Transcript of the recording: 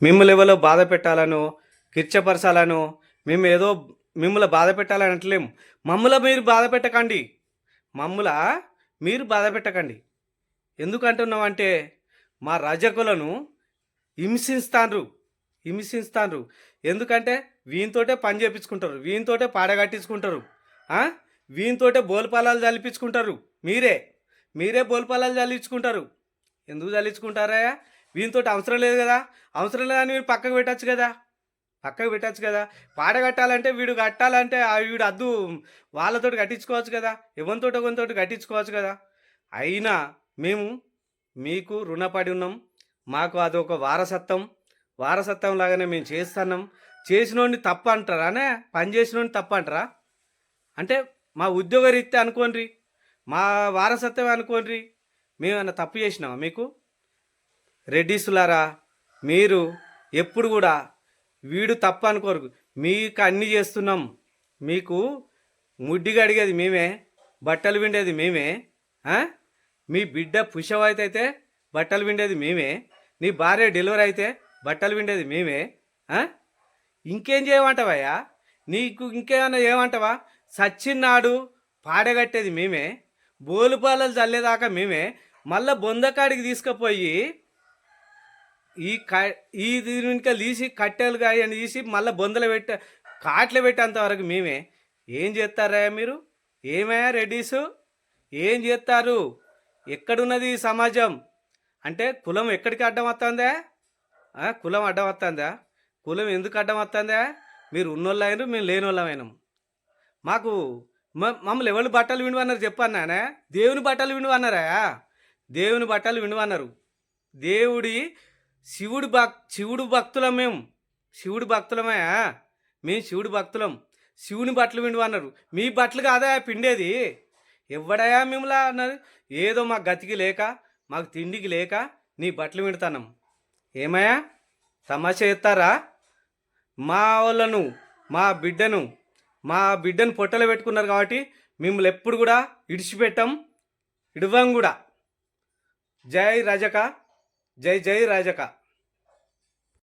మిమ్మల్ని ఎవరో బాధ పెట్టాలనో, కిర్చపరచాలనో, మేము ఏదో మిమ్మల్ని బాధ పెట్టాలని అంటలేము. మమ్మల్ని మీరు బాధ పెట్టకండి. మమ్ముల మీరు బాధ పెట్టకండి. ఎందుకంటున్నామంటే మా రజకులను హింసిస్తాండ్రు. హింసిస్తాండ్రు. ఎందుకంటే వీనితోటే పని చేపించుకుంటారు. వీనితోటే పాడ కట్టించుకుంటారు. వీనితోటే బోల్పాలాలు చల్లిపించుకుంటారు. మీరే బోల్పాలాలు చల్లించుకుంటారు. ఎందుకు చల్లించుకుంటారా? వీనితోటి అవసరం లేదు కదా. అవసరం లేదని మీరు పక్కకు పెట్టచ్చు కదా. పాడ కట్టాలంటే వీడు కట్టాలంటే వీడు అద్దు వాళ్ళతోటి కట్టించుకోవచ్చు కదా. ఎవరితోటి ఒకరితోటి కట్టించుకోవచ్చు కదా. అయినా మేము మీకు రుణపడి ఉన్నాం. మాకు అదొక వారసత్వం లాగానే మేము చేస్తున్నాం. చేసినోడిని తప్ప అంటారానే? పని చేసినోడిని తప్ప అంటారా? అంటే మా ఉద్యోగరీత్యా అనుకోండి, మా వారసత్వం అనుకోండి. మేమన్నా తప్పు చేసినామా మీకు? రెడ్డిసులారా, మీరు ఎప్పుడు కూడా వీడు తప్ప అనుకోరు. మీకు అన్నీ చేస్తున్నాం. మీకు ముడ్డిగా అడిగేది మేమే, బట్టలు విండేది మేమే. మీ బిడ్డ పుషవైతే బట్టలు విండేది మేమే. నీ భార్య డెలివరీ అయితే బట్టలు విండేది మేమే. ఇంకేం చేయమంటావయ్యా? నీకు ఇంకేమన్నా ఏమంటావా? సచ్చిన్నాడు పాడగట్టేది మేమే, బోలుపాలలు చల్లేదాకా మేమే. మళ్ళా బొందకాడికి తీసుకుపోయి ఈ దీని వెనుక తీసి కట్టెలు అని తీసి మళ్ళీ బొందలు కాట్లు పెట్టేంతవరకు మేమే. ఏం చేస్తారా మీరు? ఏమయ్యా రెడ్డీసు, ఏం చేస్తారు? ఎక్కడున్నది ఈ సమాజం? అంటే కులం ఎక్కడికి అడ్డం వస్తుందా? కులం అడ్డం వస్తుందా? కులం ఎందుకు అడ్డం వస్తుందా? మీరు ఉన్నోళ్ళు అయినారు, మేము లేని వాళ్ళమైనాం. మాకు మమ్మల్ని ఎవరు బట్టలు విండువన్నారు చెప్పన్నానే? దేవుని బట్టలు విండువన్నారా? దేవుని బట్టలు విండువన్నారు. దేవుడి శివుడు భక్తులం. శివుడి భక్తులమే. మేము శివుడి భక్తులం. శివుని బట్టలు విండువన్నారు. మీ బట్టలు కాదా పిండేది? ఎవడయా మిమ్మల్ని అన్నారు? ఏదో మాకు గతికి లేక, మాకు తిండికి లేక నీ బట్టలు విండుతానం. ఏమయ్యా తమాషా చేస్తారా? మా వాళ్ళను, మా బిడ్డను పొట్టలో పెట్టుకున్నారు కాబట్టి మిమ్మల్ని ఎప్పుడు కూడా ఇడిచిపెట్టాం, ఇడవం కూడా. జై రజక, జై జై రజక.